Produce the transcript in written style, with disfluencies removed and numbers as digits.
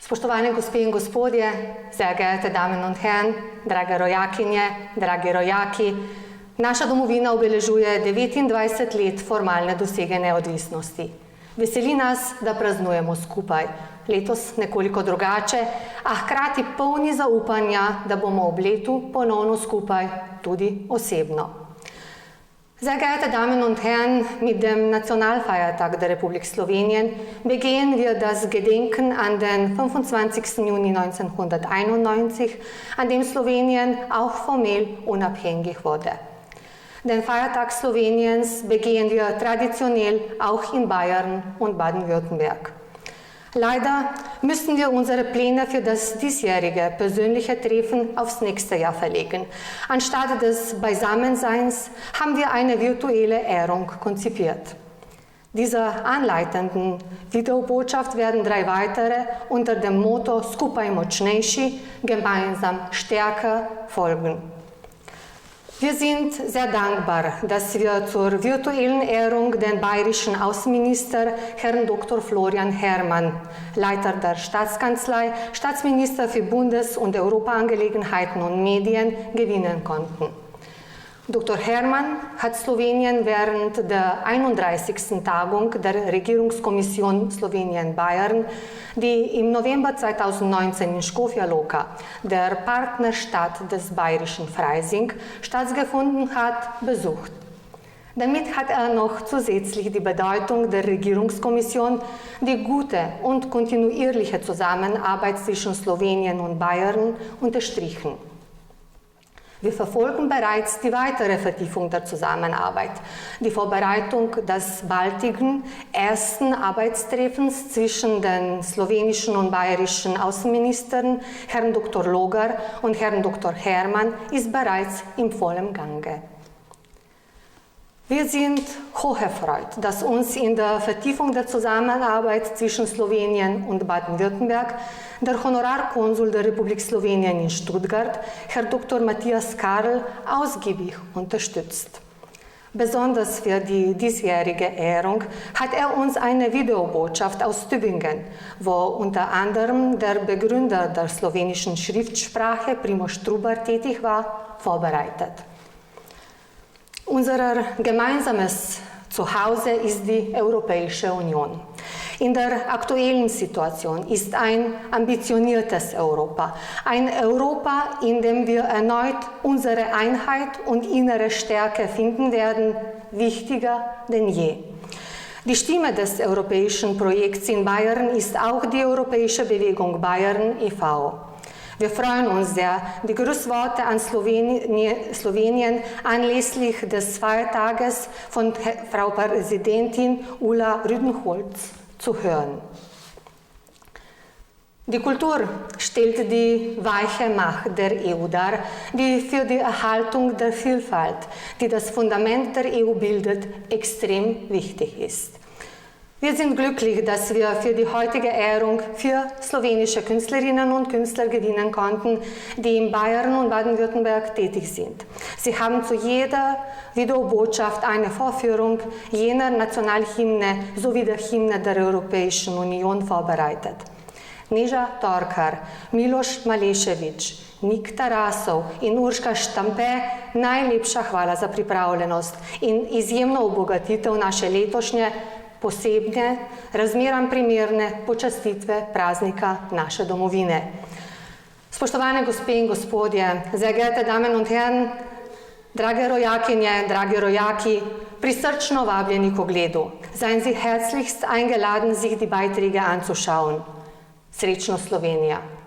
Spoštovane gospe in gospodje, sehr geehrte Damen und Herren, drage rojakinje, dragi rojaki, naša domovina obeležuje 29 let formalne dosege neodvisnosti. Veseli nas, da praznujemo skupaj, letos nekoliko drugače, a hkrati polni zaupanja, da bomo ob letu ponovno skupaj tudi osebno. Sehr geehrte Damen und Herren, mit dem Nationalfeiertag der Republik Slowenien begehen wir das Gedenken an den 25. Juni 1991, an dem Slowenien auch formell unabhängig wurde. Den Feiertag Sloweniens begehen wir traditionell auch in Bayern und Baden-Württemberg. Leider müssen wir unsere Pläne für das diesjährige persönliche Treffen aufs nächste Jahr verlegen. Anstatt des Beisammenseins haben wir eine virtuelle Ehrung konzipiert. Dieser anleitenden Videobotschaft werden 3 weitere unter dem Motto Skupaj močnejši, gemeinsam stärker folgen. Wir sind sehr dankbar, dass wir zur virtuellen Ehrung den bayerischen Außenminister, Herrn Dr. Florian Herrmann, Leiter der Staatskanzlei, Staatsminister für Bundes- und Europaangelegenheiten und Medien, gewinnen konnten. Dr. Herrmann hat Slowenien während der 31. Tagung der Regierungskommission Slowenien-Bayern, die im November 2019 in Škofja Loka, der Partnerstadt des bayerischen Freising, stattgefunden hat, besucht. Damit hat er noch zusätzlich die Bedeutung der Regierungskommission, die gute und kontinuierliche Zusammenarbeit zwischen Slowenien und Bayern unterstrichen. Wir verfolgen bereits die weitere Vertiefung der Zusammenarbeit, die Vorbereitung des baldigen ersten Arbeitstreffens zwischen den slowenischen und bayerischen Außenministern, Herrn Dr. Logar und Herrn Dr. Herrmann, ist bereits im vollen Gange. Wir sind hocherfreut, dass uns in der Vertiefung der Zusammenarbeit zwischen Slowenien und Baden-Württemberg der Honorarkonsul der Republik Slowenien in Stuttgart, Herr Dr. Matthias Karl, ausgiebig unterstützt. Besonders für die diesjährige Ehrung hat er uns eine Videobotschaft aus Tübingen, wo unter anderem der Begründer der slowenischen Schriftsprache, Primož Trubar, tätig war, vorbereitet. Unser gemeinsames Zuhause ist die Europäische Union. In der aktuellen Situation ist ein ambitioniertes Europa, ein Europa, in dem wir erneut unsere Einheit und innere Stärke finden werden, wichtiger denn je. Die Stimme des europäischen Projekts in Bayern ist auch die Europäische Bewegung Bayern e.V. Wir freuen uns sehr, die Grußworte an Slowenien anlässlich des Feiertages von Frau Präsidentin Ulla Rüdenholz zu hören. Die Kultur stellt die weiche Macht der EU dar, die für die Erhaltung der Vielfalt, die das Fundament der EU bildet, extrem wichtig ist. Wir sind glücklich, dass wir für die heutige Ehrung 4 slowenische Künstlerinnen und Künstler gewinnen konnten, die in Bayern und Baden-Württemberg tätig sind. Sie haben zu jeder Videobotschaft eine Vorführung jener Nationalhymne sowie der Hymne der Europäischen Union vorbereitet. Neža Torkar, Miloš Maleševič, Nik Tarasov in Urška Štampe, najlepša hvala za pripravljenost in izjemno obogatitev naše letošnje posebne, razmeram primerne počastitve praznika naše domovine. Spoštovane gospe in gospodje, sehr geehrte Damen und Herren, drage rojakinje, dragi rojaki, prisrčno vabljeni k ogledu. Seien Sie herzlichst eingeladen, sich die Beiträge anzuschauen. Srečno Slovenija!